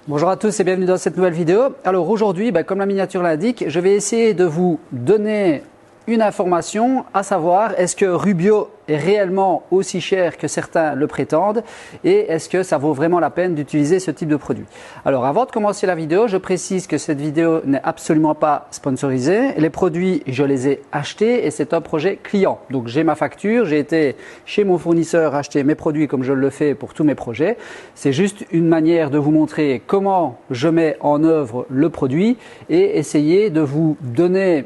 Bonjour à tous et bienvenue dans cette nouvelle vidéo. Alors aujourd'hui, comme la miniature l'indique, je vais essayer de vous donner une information, à savoir est-ce que Rubio est réellement aussi cher que certains le prétendent et est-ce que ça vaut vraiment la peine d'utiliser ce type de produit. Alors avant de commencer la vidéo, je précise que cette vidéo n'est absolument pas sponsorisée. Les produits, je les ai achetés et c'est un projet client. Donc j'ai ma facture, j'ai été chez mon fournisseur acheter mes produits comme je le fais pour tous mes projets. C'est juste une manière de vous montrer comment je mets en œuvre le produit et essayer de vous donner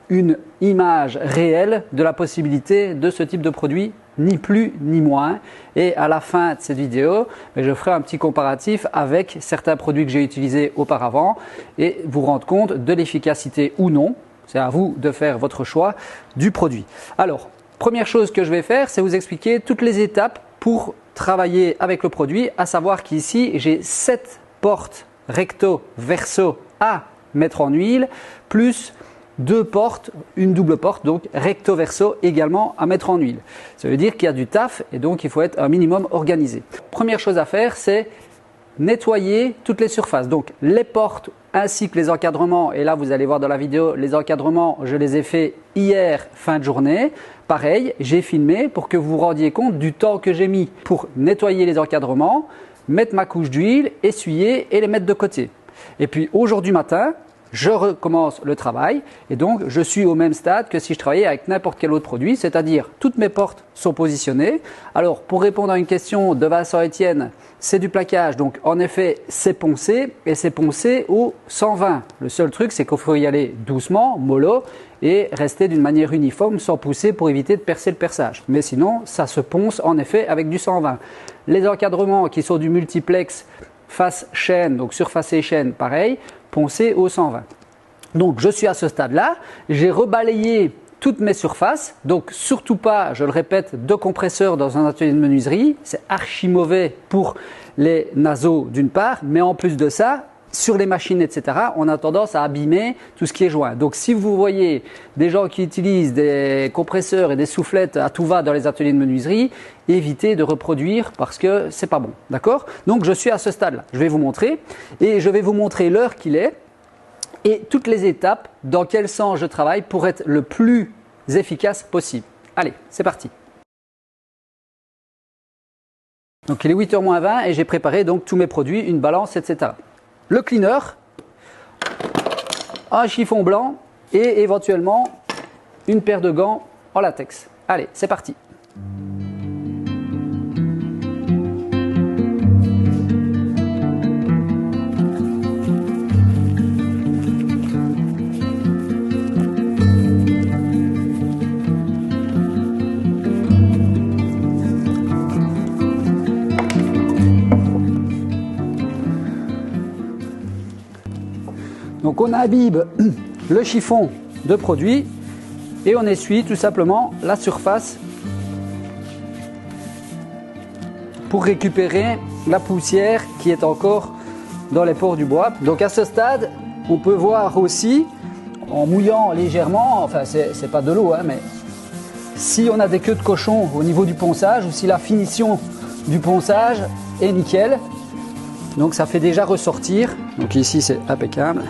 une image réelle de la possibilité de ce type de produit, ni plus ni moins. Et à la fin de cette vidéo, je ferai un petit comparatif avec certains produits que j'ai utilisés auparavant et vous rendre compte de l'efficacité ou non. C'est à vous de faire votre choix du produit. Alors, première chose que je vais faire, c'est vous expliquer toutes les étapes pour travailler avec le produit, à savoir qu'ici, j'ai 7 portes recto verso à mettre en huile, plus 2 portes, une double porte, donc recto verso également à mettre en huile. Ça veut dire qu'il y a du taf et donc il faut être un minimum organisé. Première chose à faire, c'est nettoyer toutes les surfaces. Donc les portes ainsi que les encadrements. Et là, vous allez voir dans la vidéo, les encadrements, je les ai fait hier fin de journée. Pareil, j'ai filmé pour que vous vous rendiez compte du temps que j'ai mis pour nettoyer les encadrements, mettre ma couche d'huile, essuyer et les mettre de côté. Et puis aujourd'hui matin, je recommence le travail et donc je suis au même stade que si je travaillais avec n'importe quel autre produit, c'est-à-dire toutes mes portes sont positionnées. Alors pour répondre à une question de Vincent Etienne, c'est du plaquage, donc en effet c'est poncé et c'est poncé au 120. Le seul truc c'est qu'il faut y aller doucement, mollo et rester d'une manière uniforme sans pousser pour éviter de percer le perçage. Mais sinon ça se ponce en effet avec du 120. Les encadrements qui sont du multiplex face chaîne, donc surface et chaîne, pareil, poncé au 120. Donc je suis à ce stade-là, j'ai rebalayé toutes mes surfaces, donc surtout pas, je le répète, de compresseur dans un atelier de menuiserie, c'est archi mauvais pour les naseaux d'une part, mais en plus de ça, sur les machines, etc., on a tendance à abîmer tout ce qui est joint. Donc si vous voyez des gens qui utilisent des compresseurs et des soufflettes à tout va dans les ateliers de menuiserie, évitez de reproduire parce que c'est pas bon. D'accord? Donc je suis à ce stade-là. Je vais vous montrer et je vais vous montrer l'heure qu'il est et toutes les étapes dans quel sens je travaille pour être le plus efficace possible. Allez, c'est parti. Donc il est 8h moins 20 et j'ai préparé donc tous mes produits, une balance, etc. Le cleaner, un chiffon blanc et éventuellement une paire de gants en latex. Allez, c'est parti. Donc on imbibe le chiffon de produit et on essuie tout simplement la surface pour récupérer la poussière qui est encore dans les pores du bois. Donc à ce stade, on peut voir aussi, en mouillant légèrement, enfin c'est pas de l'eau, mais si on a des queues de cochon au niveau du ponçage ou si la finition du ponçage est nickel. Donc ça fait déjà ressortir, donc ici c'est impeccable.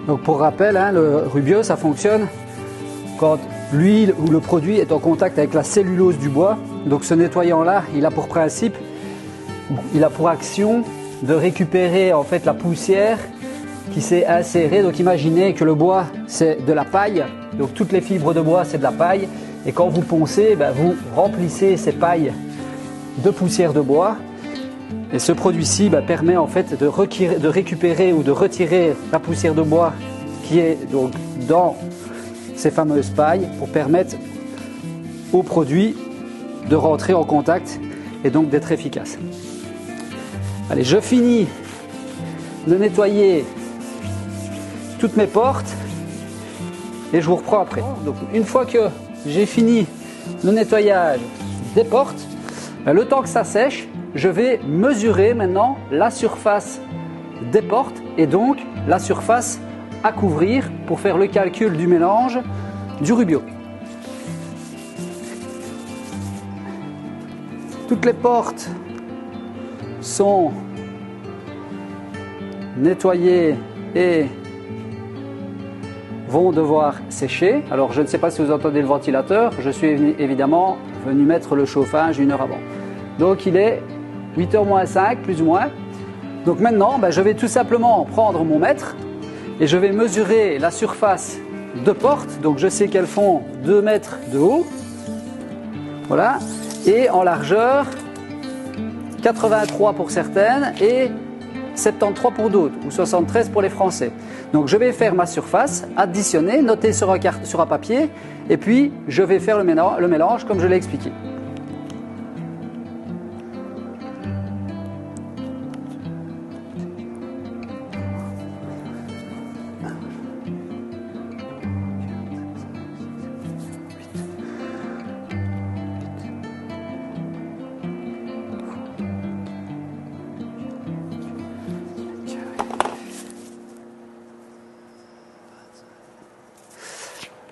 Donc pour rappel, le Rubio, ça fonctionne quand l'huile ou le produit est en contact avec la cellulose du bois. Donc ce nettoyant-là, il a pour principe, il a pour action de récupérer en fait la poussière qui s'est insérée. Donc imaginez que le bois, c'est de la paille. Donc toutes les fibres de bois, c'est de la paille. Et quand vous poncez, vous remplissez ces pailles de poussière de bois. Et ce produit-ci permet en fait de récupérer ou de retirer la poussière de bois qui est donc dans ces fameuses pailles pour permettre au produit de rentrer en contact et donc d'être efficace. Allez, je finis de nettoyer toutes mes portes et je vous reprends après. Donc une fois que j'ai fini le nettoyage des portes, le temps que ça sèche, je vais mesurer maintenant la surface des portes et donc la surface à couvrir pour faire le calcul du mélange du Rubio. Toutes les portes sont nettoyées et vont devoir sécher. Alors je ne sais pas si vous entendez le ventilateur, je suis évidemment venu mettre le chauffage 1 heure avant. Donc il est 8h moins 5 plus ou moins. Donc maintenant je vais tout simplement prendre mon mètre et je vais mesurer la surface de porte. Donc je sais qu'elles font 2 mètres de haut. Voilà. Et en largeur 83 pour certaines et 73 pour d'autres, ou 73 pour les Français. Donc je vais faire ma surface, additionner, noter sur un papier, et puis je vais faire le mélange comme je l'ai expliqué.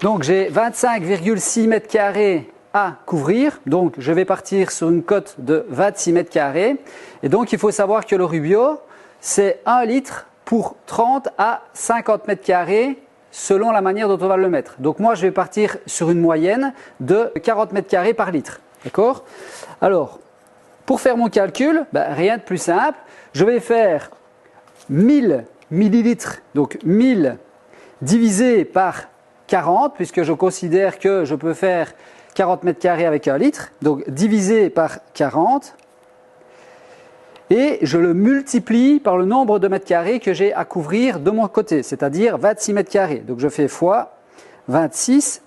Donc j'ai 25,6 mètres carrés à couvrir, donc je vais partir sur une cote de 26 mètres carrés. Et donc il faut savoir que le Rubio, c'est 1 litre pour 30 à 50 mètres carrés selon la manière dont on va le mettre. Donc moi je vais partir sur une moyenne de 40 mètres carrés par litre. D'accord? Alors, pour faire mon calcul, rien de plus simple, je vais faire 1000 millilitres, donc 1000 divisé par 40, puisque je considère que je peux faire 40 mètres carrés avec 1 litre, donc divisé par 40, et je le multiplie par le nombre de mètres carrés que j'ai à couvrir de mon côté, c'est-à-dire 26 mètres carrés. Donc je fais fois 26,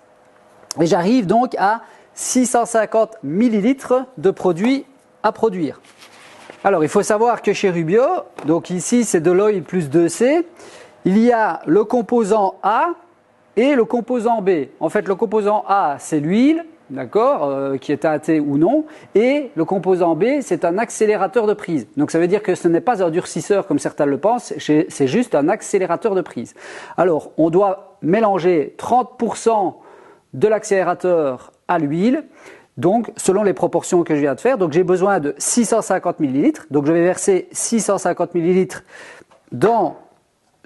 et j'arrive donc à 650 millilitres de produit à produire. Alors il faut savoir que chez Rubio, donc ici c'est de l'oil plus 2C, il y a le composant A et le composant B. En fait, le composant A, c'est l'huile, d'accord, qui est teintée ou non, et le composant B, c'est un accélérateur de prise. Donc ça veut dire que ce n'est pas un durcisseur comme certains le pensent, c'est juste un accélérateur de prise. Alors, on doit mélanger 30% de l'accélérateur à l'huile, donc selon les proportions que je viens de faire. Donc j'ai besoin de 650 millilitres, donc je vais verser 650 millilitres dans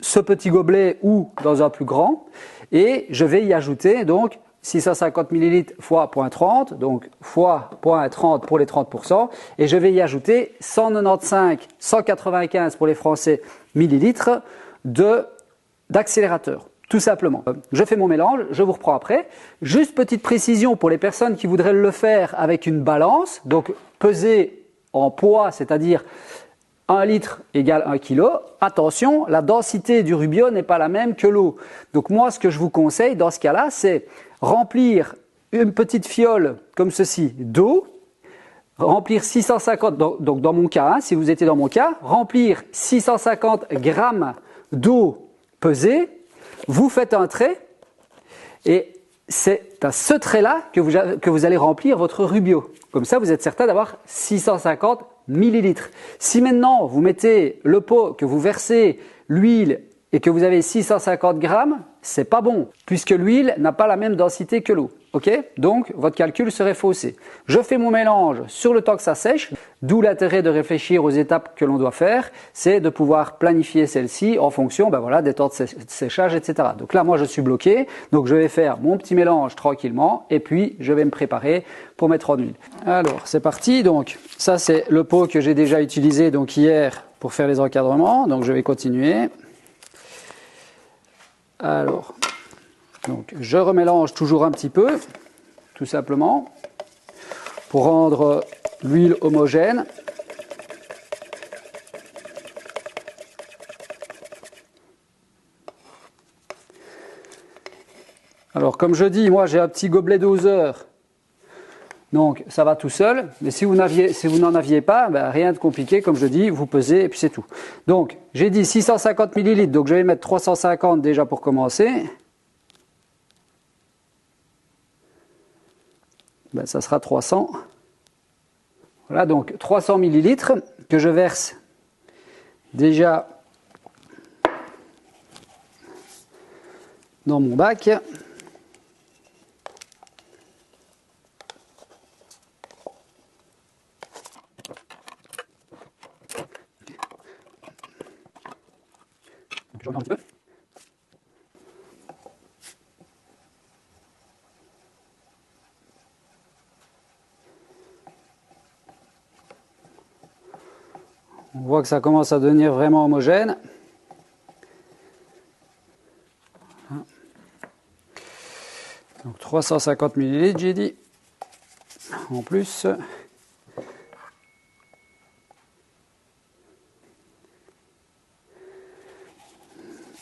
ce petit gobelet ou dans un plus grand, et je vais y ajouter donc 650 millilitres fois 0,30, donc fois 0,30 pour les 30%, et je vais y ajouter 195 pour les Français millilitres d'accélérateur, tout simplement. Je fais mon mélange, je vous reprends après. Juste petite précision pour les personnes qui voudraient le faire avec une balance, donc peser en poids, c'est-à-dire 1 litre égale 1 kg. Attention, la densité du Rubio n'est pas la même que l'eau. Donc moi, ce que je vous conseille dans ce cas-là, c'est remplir une petite fiole comme ceci d'eau, remplir 650, donc dans mon cas, si vous étiez dans mon cas, remplir 650 grammes d'eau pesée, vous faites un trait et c'est à ce trait-là que vous allez remplir votre Rubio. Comme ça, vous êtes certain d'avoir 650 millilitres. Si maintenant vous mettez le pot, que vous versez l'huile et que vous avez 650 grammes, c'est pas bon, puisque l'huile n'a pas la même densité que l'eau. Ok? Donc votre calcul serait faussé. Je fais mon mélange sur le temps que ça sèche, d'où l'intérêt de réfléchir aux étapes que l'on doit faire, c'est de pouvoir planifier celle-ci en fonction des temps de séchage, etc. Donc là, moi je suis bloqué, donc je vais faire mon petit mélange tranquillement et puis je vais me préparer pour mettre en huile. Alors c'est parti, donc ça c'est le pot que j'ai déjà utilisé donc hier pour faire les encadrements, donc je vais continuer. Alors, donc je remélange toujours un petit peu, tout simplement, pour rendre l'huile homogène. Alors comme je dis, moi j'ai un petit gobelet doseur, donc ça va tout seul. Mais si vous n'en aviez pas, rien de compliqué, comme je dis, vous pesez et puis c'est tout. Donc j'ai dit 650 ml, donc je vais mettre 350 déjà pour commencer. Ça sera 300. Voilà, donc 300 millilitres que je verse déjà dans mon bac. Je regarde un petit peu. On voit que ça commence à devenir vraiment homogène. Donc 350 millilitres, j'ai dit. En plus.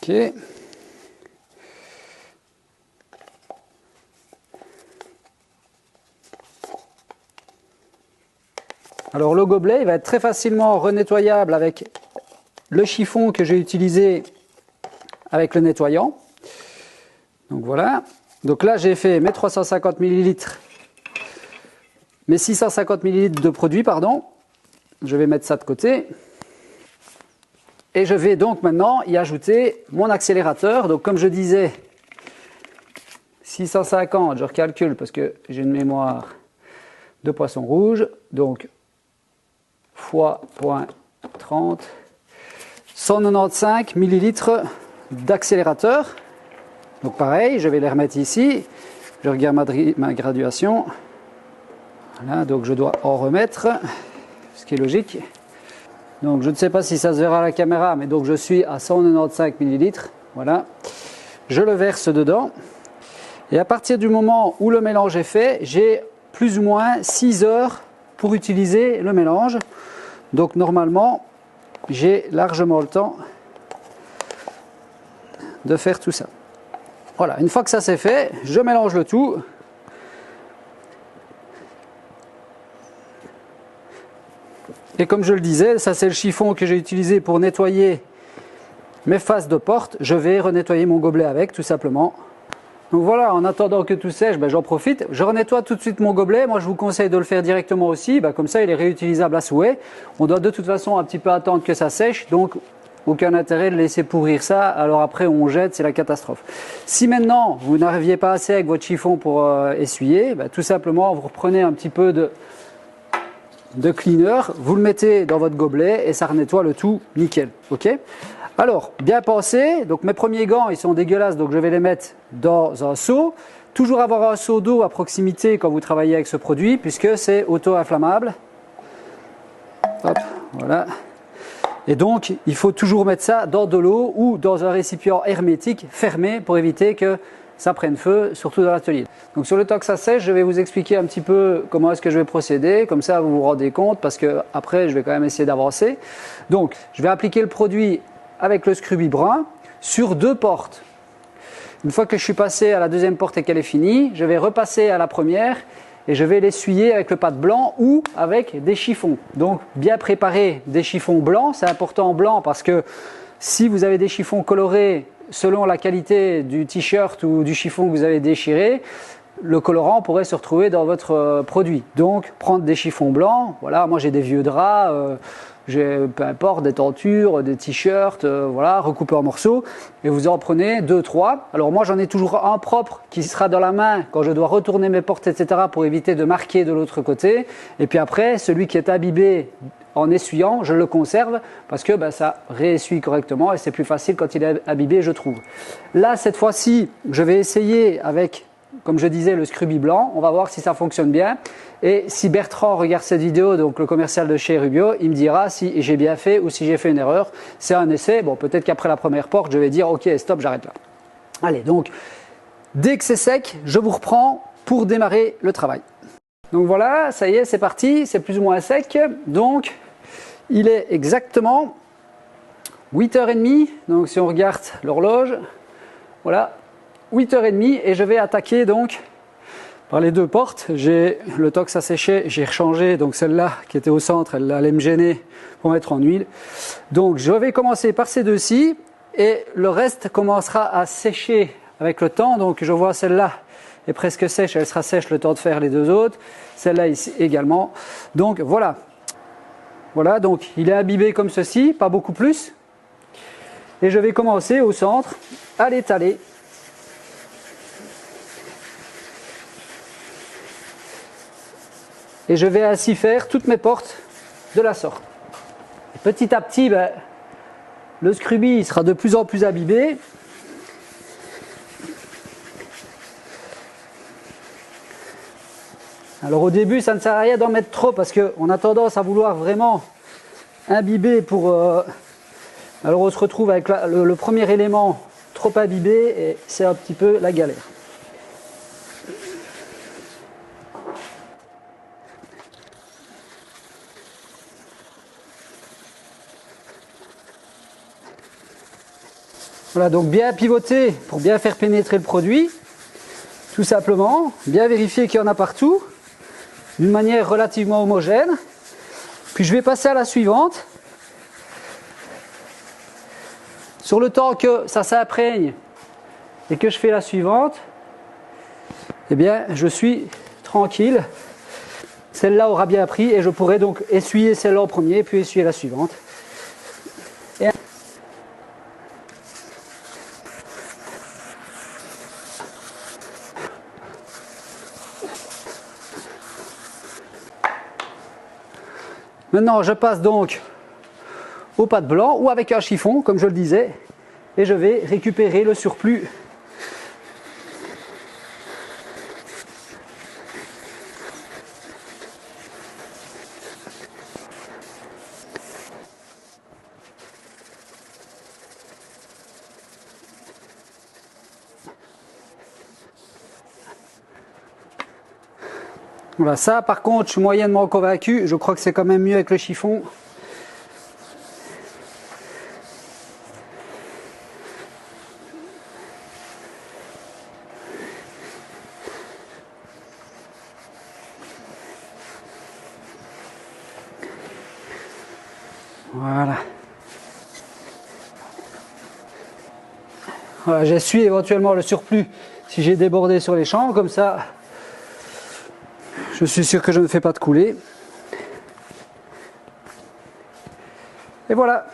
Ok. Alors le gobelet, il va être très facilement renettoyable avec le chiffon que j'ai utilisé avec le nettoyant. Donc voilà. Donc là, j'ai fait mes 350 millilitres, mes 650 millilitres de produit, pardon. Je vais mettre ça de côté. Et je vais donc maintenant y ajouter mon accélérateur. Donc comme je disais, 650, je recalcule parce que j'ai une mémoire de poisson rouge. Donc fois 0.30, 195 millilitres d'accélérateur. Donc pareil, je vais les remettre ici. Je regarde ma graduation. Voilà, donc je dois en remettre, ce qui est logique. Donc je ne sais pas si ça se verra à la caméra, mais donc je suis à 195 millilitres. Voilà. Je le verse dedans. Et à partir du moment où le mélange est fait, j'ai plus ou moins 6 heures pour utiliser le mélange. Donc normalement, j'ai largement le temps de faire tout ça. Voilà, une fois que ça c'est fait, je mélange le tout. Et comme je le disais, ça c'est le chiffon que j'ai utilisé pour nettoyer mes faces de porte. Je vais renettoyer mon gobelet avec, tout simplement. Donc voilà, en attendant que tout sèche, j'en profite. Je renettoie tout de suite mon gobelet. Moi, je vous conseille de le faire directement aussi. Comme ça, il est réutilisable à souhait. On doit de toute façon un petit peu attendre que ça sèche. Donc, aucun intérêt de laisser pourrir ça. Alors après, on jette, c'est la catastrophe. Si maintenant, vous n'arriviez pas assez avec votre chiffon pour essuyer, tout simplement, vous reprenez un petit peu de cleaner, vous le mettez dans votre gobelet et ça renettoie le tout nickel. Ok ? Alors, bien pensé, donc mes premiers gants, ils sont dégueulasses, donc je vais les mettre dans un seau. Toujours avoir un seau d'eau à proximité quand vous travaillez avec ce produit, puisque c'est auto-inflammable. Hop, voilà. Et donc, il faut toujours mettre ça dans de l'eau ou dans un récipient hermétique fermé pour éviter que ça prenne feu, surtout dans l'atelier. Donc sur le temps que ça sèche, je vais vous expliquer un petit peu comment est-ce que je vais procéder, comme ça vous vous rendez compte, parce que après je vais quand même essayer d'avancer. Donc, je vais appliquer le produit avec le Scruby brun sur 2 portes. Une fois que je suis passé à la deuxième porte et qu'elle est finie, je vais repasser à la première et je vais l'essuyer avec le pad blanc ou avec des chiffons. Donc bien préparer des chiffons blancs, c'est important blanc parce que si vous avez des chiffons colorés selon la qualité du t-shirt ou du chiffon que vous avez déchiré, le colorant pourrait se retrouver dans votre produit. Donc prendre des chiffons blancs, voilà, moi j'ai des vieux draps, j'ai peu importe des tentures, des t-shirts, voilà, recoupés en morceaux, et vous en prenez 2-3. Alors moi j'en ai toujours un propre qui sera dans la main quand je dois retourner mes portes, etc. pour éviter de marquer de l'autre côté. Et puis après, celui qui est imbibé en essuyant, je le conserve parce que ça réessuie correctement et c'est plus facile quand il est imbibé, je trouve. Là, cette fois-ci, je vais essayer avec, comme je disais, le Scruby blanc. On va voir si ça fonctionne bien. Et si Bertrand regarde cette vidéo, donc le commercial de chez Rubio, il me dira si j'ai bien fait ou si j'ai fait une erreur. C'est un essai. Bon, peut-être qu'après la première porte, je vais dire ok, stop, j'arrête là. Allez, donc, dès que c'est sec, je vous reprends pour démarrer le travail. Donc voilà, ça y est, c'est parti, c'est plus ou moins sec. Donc, il est exactement 8h30. Donc, si on regarde l'horloge, voilà, 8h30. Et je vais attaquer donc par les 2 portes. J'ai le temps que ça séchait, j'ai rechangé. Donc, celle-là qui était au centre, elle allait me gêner pour mettre en huile. Donc, je vais commencer par ces 2-ci. Et le reste commencera à sécher avec le temps. Donc, je vois celle-là est presque sèche, elle sera sèche le temps de faire les deux autres. Celle-là ici également. Donc voilà. Voilà, donc il est imbibé comme ceci, pas beaucoup plus. Et je vais commencer au centre à l'étaler. Et je vais ainsi faire toutes mes portes de la sorte. Petit à petit, le scruby il sera de plus en plus imbibé. Alors au début, ça ne sert à rien d'en mettre trop parce qu'on a tendance à vouloir vraiment imbiber pour... Alors on se retrouve avec le premier élément trop imbibé et c'est un petit peu la galère. Voilà, donc bien pivoter pour bien faire pénétrer le produit, tout simplement, bien vérifier qu'il y en a partout, d'une manière relativement homogène. Puis je vais passer à la suivante. Sur le temps que ça s'imprègne et que je fais la suivante, eh bien je suis tranquille. Celle-là aura bien pris et je pourrai donc essuyer celle-là en premier puis essuyer la suivante. Maintenant, je passe donc au pâte blanc ou avec un chiffon, comme je le disais, et je vais récupérer le surplus. Voilà, ça par contre, je suis moyennement convaincu, je crois que c'est quand même mieux avec le chiffon. Voilà. Voilà, j'essuie éventuellement le surplus si j'ai débordé sur les champs, comme ça je suis sûr que je ne fais pas de coulée. Et voilà.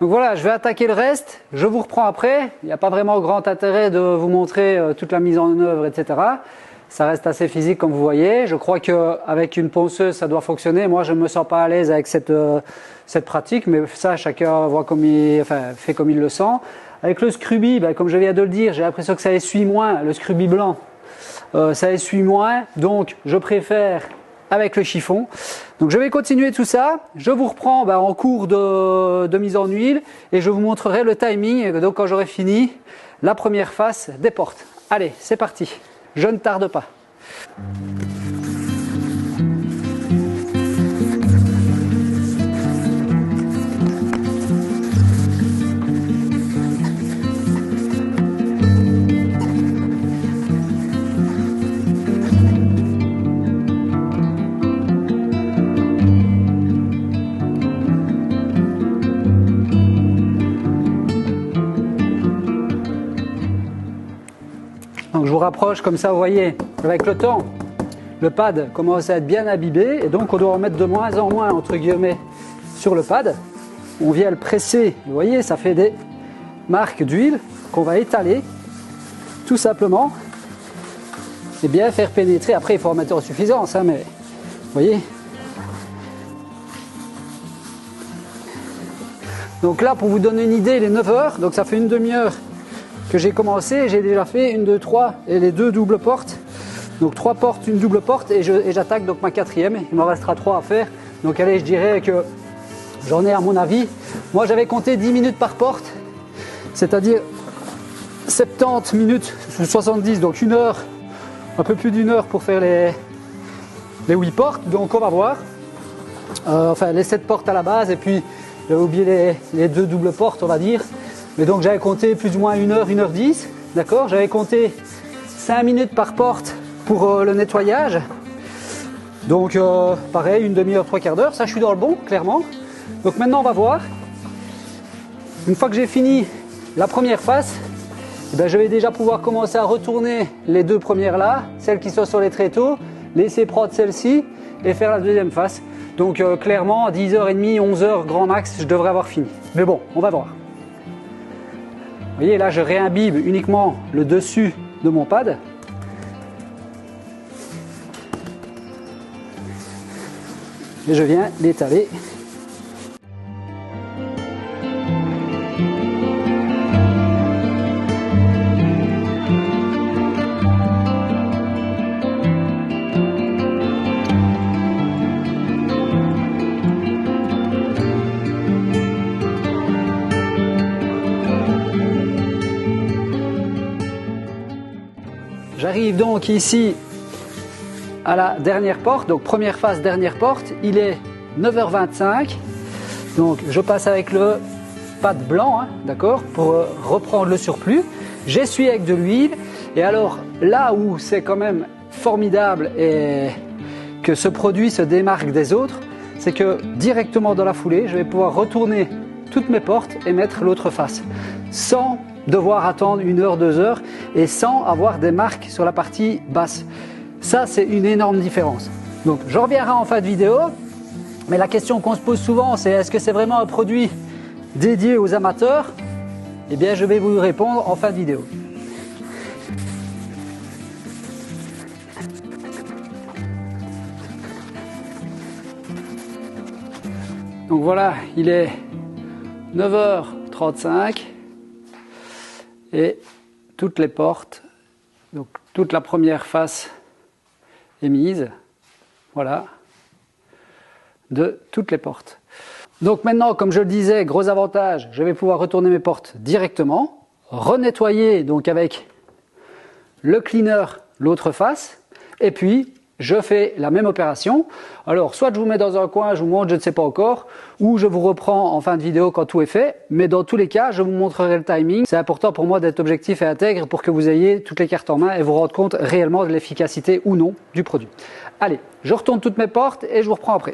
Donc voilà, je vais attaquer le reste, je vous reprends après. Il n'y a pas vraiment grand intérêt de vous montrer toute la mise en œuvre, etc. Ça reste assez physique comme vous voyez. Je crois qu'avec une ponceuse, ça doit fonctionner. Moi, je ne me sens pas à l'aise avec cette pratique, mais ça, chacun voit fait comme il le sent. Avec le scruby, comme je viens de le dire, j'ai l'impression que ça essuie moins, le scruby blanc. Ça essuie moins, donc je préfère avec le chiffon. Donc je vais continuer tout ça. Je vous reprends en cours de mise en huile et je vous montrerai le timing, donc quand j'aurai fini la première face des portes. Allez, c'est parti. Je ne tarde pas. Donc je vous rapproche comme ça, vous voyez, avec le temps, le pad commence à être bien imbibé et donc on doit en mettre de moins en moins entre guillemets sur le pad. On vient le presser, vous voyez, ça fait des marques d'huile qu'on va étaler tout simplement et bien faire pénétrer. Après il faut en mettre en suffisance, mais vous voyez. Donc là pour vous donner une idée, il est 9 h, donc ça fait une demi-heure que j'ai commencé, j'ai déjà fait 1, 2, 3 et les 2 doubles portes. Donc 3 portes, une double porte et j'attaque donc ma 4e. Il m'en restera 3 à faire. Donc allez, je dirais que j'en ai à mon avis. Moi j'avais compté 10 minutes par porte, c'est-à-dire 70 minutes, 70, donc 1 heure, un peu plus d'1 heure pour faire les 8 portes. Donc on va voir. Les 7 portes à la base et puis j'avais oublié les 2 doubles portes on va dire. Mais donc j'avais compté plus ou moins 1 heure, 1 heure 10, d'accord. J'avais compté 5 minutes par porte pour le nettoyage. Donc pareil, une demi-heure, 3/4 d'heure, ça je suis dans le bon, clairement. Donc maintenant on va voir. Une fois que j'ai fini la première face, eh bien, je vais déjà pouvoir commencer à retourner les deux premières là, celles qui sont sur les tréteaux, laisser prendre celle-ci et faire la deuxième face. Donc clairement, à 10h30, 11h grand max, je devrais avoir fini. Mais bon, on va voir. Vous voyez, là, je réimbibe uniquement le dessus de mon pad. Et je viens l'étaler. J'arrive donc ici à la dernière porte, donc première face, dernière porte, il est 9h25, donc je passe avec le pad blanc, hein, d'accord, pour reprendre le surplus, j'essuie avec de l'huile, et alors là où c'est quand même formidable et que ce produit se démarque des autres, c'est que directement dans la foulée, je vais pouvoir retourner toutes mes portes et mettre l'autre face, sans devoir attendre 1 heure, 2 heures, et sans avoir des marques sur la partie basse. Ça, c'est une énorme différence. Donc, je reviendrai en fin de vidéo, mais la question qu'on se pose souvent, c'est est-ce que c'est vraiment un produit dédié aux amateurs? Eh bien, je vais vous répondre en fin de vidéo. Donc voilà, il est 9h35 et toutes les portes, donc toute la première face est mise, voilà, de toutes les portes. Donc maintenant, comme je le disais, gros avantage, je vais pouvoir retourner mes portes directement, renettoyer donc avec le cleaner l'autre face, et puis je fais la même opération. Alors soit je vous mets dans un coin, je vous montre, je ne sais pas encore, ou je vous reprends en fin de vidéo quand tout est fait, mais dans tous les cas, je vous montrerai le timing. C'est important pour moi d'être objectif et intègre pour que vous ayez toutes les cartes en main et vous rendre compte réellement de l'efficacité ou non du produit. Allez, je retourne toutes mes portes et je vous reprends après.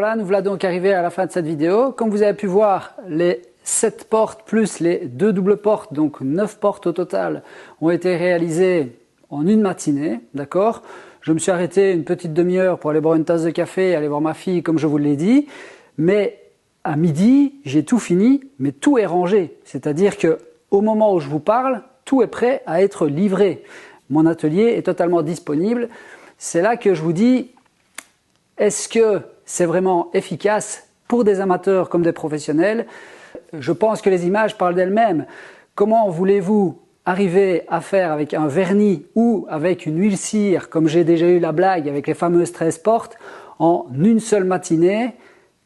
voilà, nous voilà donc arrivés à la fin de cette vidéo. Comme vous avez pu voir, les 7 portes plus les 2 doubles portes, donc 9 portes au total, ont été réalisées en une matinée, d'accord? Je me suis arrêté une petite demi-heure pour aller boire une tasse de café et aller voir ma fille, comme je vous l'ai dit. Mais à midi, j'ai tout fini, mais tout est rangé. C'est-à-dire que au moment où je vous parle, tout est prêt à être livré. Mon atelier est totalement disponible. C'est là que je vous dis, est-ce que c'est vraiment efficace pour des amateurs comme des professionnels? Je pense que les images parlent d'elles-mêmes. Comment voulez-vous arriver à faire avec un vernis ou avec une huile cire, comme j'ai déjà eu la blague avec les fameuses 13 portes, en une seule matinée,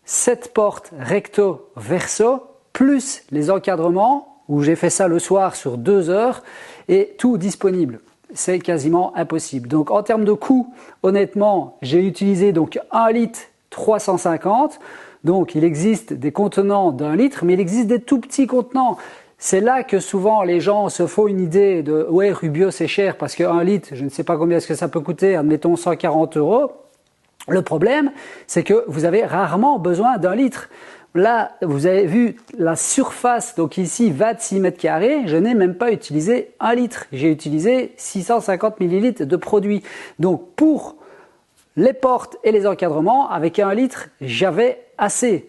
7 portes recto verso, plus les encadrements, où j'ai fait ça le soir sur 2 heures, et tout disponible. C'est quasiment impossible. Donc en termes de coût, honnêtement, j'ai utilisé donc 1 litre 350. Donc il existe des contenants d'1 litre, mais il existe des tout petits contenants. C'est là que souvent les gens se font une idée de « ouais, Rubio c'est cher parce que 1 litre, je ne sais pas combien est-ce que ça peut coûter, admettons 140 €. » Le problème, c'est que vous avez rarement besoin d'1 litre. Là, vous avez vu la surface, donc ici 26 mètres carrés, je n'ai même pas utilisé 1 litre. J'ai utilisé 650 millilitres de produit. Donc pour les portes et les encadrements, avec 1 litre, j'avais assez.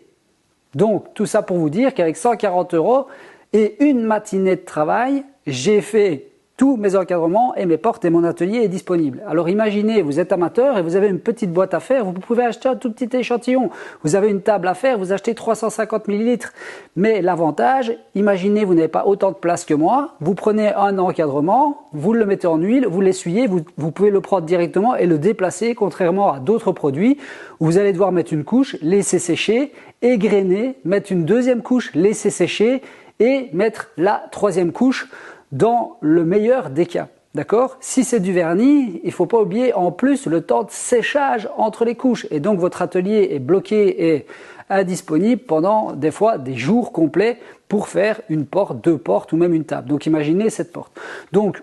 Donc tout ça pour vous dire qu'avec 140 € et une matinée de travail, j'ai fait tous mes encadrements et mes portes et mon atelier est disponible. Alors imaginez, vous êtes amateur et vous avez une petite boîte à faire, vous pouvez acheter un tout petit échantillon. Vous avez une table à faire, vous achetez 350 millilitres. Mais l'avantage, imaginez, vous n'avez pas autant de place que moi, vous prenez un encadrement, vous le mettez en huile, vous l'essuyez, vous pouvez le prendre directement et le déplacer, contrairement à d'autres produits où vous allez devoir mettre une couche, laisser sécher, égrainer, mettre une deuxième couche, laisser sécher et mettre la troisième couche dans le meilleur des cas. D'accord? Si c'est du vernis, il ne faut pas oublier en plus le temps de séchage entre les couches. Et donc votre atelier est bloqué et indisponible pendant des fois des jours complets pour faire une porte, 2 portes ou même une table. Donc imaginez cette porte. Donc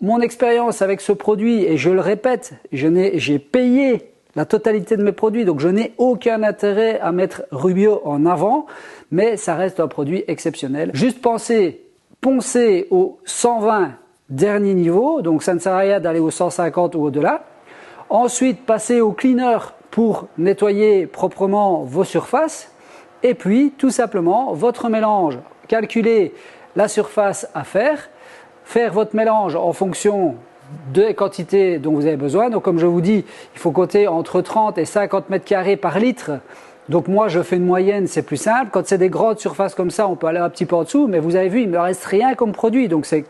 mon expérience avec ce produit, et je le répète, j'ai payé la totalité de mes produits, donc je n'ai aucun intérêt à mettre Rubio en avant, mais ça reste un produit exceptionnel. Juste poncez au 120 dernier niveau, donc ça ne sert à rien d'aller au 150 ou au-delà. Ensuite, passez au cleaner pour nettoyer proprement vos surfaces. Et puis, tout simplement, votre mélange, calculez la surface à faire votre mélange en fonction des quantités dont vous avez besoin. Donc comme je vous dis, il faut compter entre 30 et 50 mètres carrés par litre. Donc moi je fais une moyenne, c'est plus simple. Quand c'est des grandes surfaces comme ça, on peut aller un petit peu en dessous, mais vous avez vu, il me reste rien comme produit. Donc c'est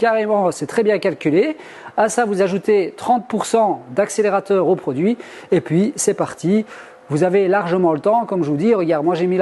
très bien calculé. À ça, vous ajoutez 30% d'accélérateur au produit et puis c'est parti. Vous avez largement le temps, comme je vous dis. Regarde, moi j'ai mis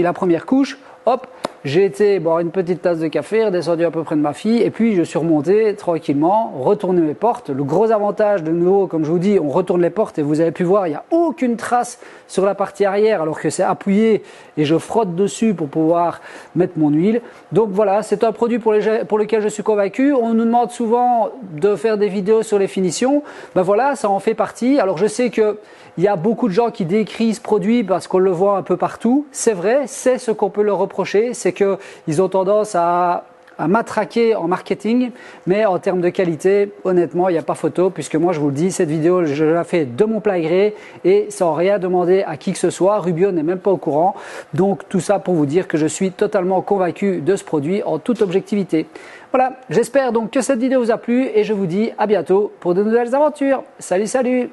la première couche. Hop, j'ai été boire une petite tasse de café, redescendu à peu près de ma fille, et puis je suis remonté tranquillement, retourné mes portes. Le gros avantage de nouveau, comme je vous dis, on retourne les portes et vous avez pu voir, il n'y a aucune trace sur la partie arrière alors que c'est appuyé et je frotte dessus pour pouvoir mettre mon huile. Donc voilà, c'est un produit pour lequel je suis convaincu. On nous demande souvent de faire des vidéos sur les finitions. Ben voilà, ça en fait partie. Alors je sais que il y a beaucoup de gens qui décrient ce produit parce qu'on le voit un peu partout. C'est vrai, c'est ce qu'on peut leur reprocher, c'est qu'ils ont tendance à matraquer en marketing, mais en termes de qualité, honnêtement, il n'y a pas photo, puisque moi je vous le dis, cette vidéo, je la fais de mon plein gré et sans rien demander à qui que ce soit. Rubio n'est même pas au courant. Donc tout ça pour vous dire que je suis totalement convaincu de ce produit en toute objectivité. Voilà, j'espère donc que cette vidéo vous a plu et je vous dis à bientôt pour de nouvelles aventures. Salut, salut!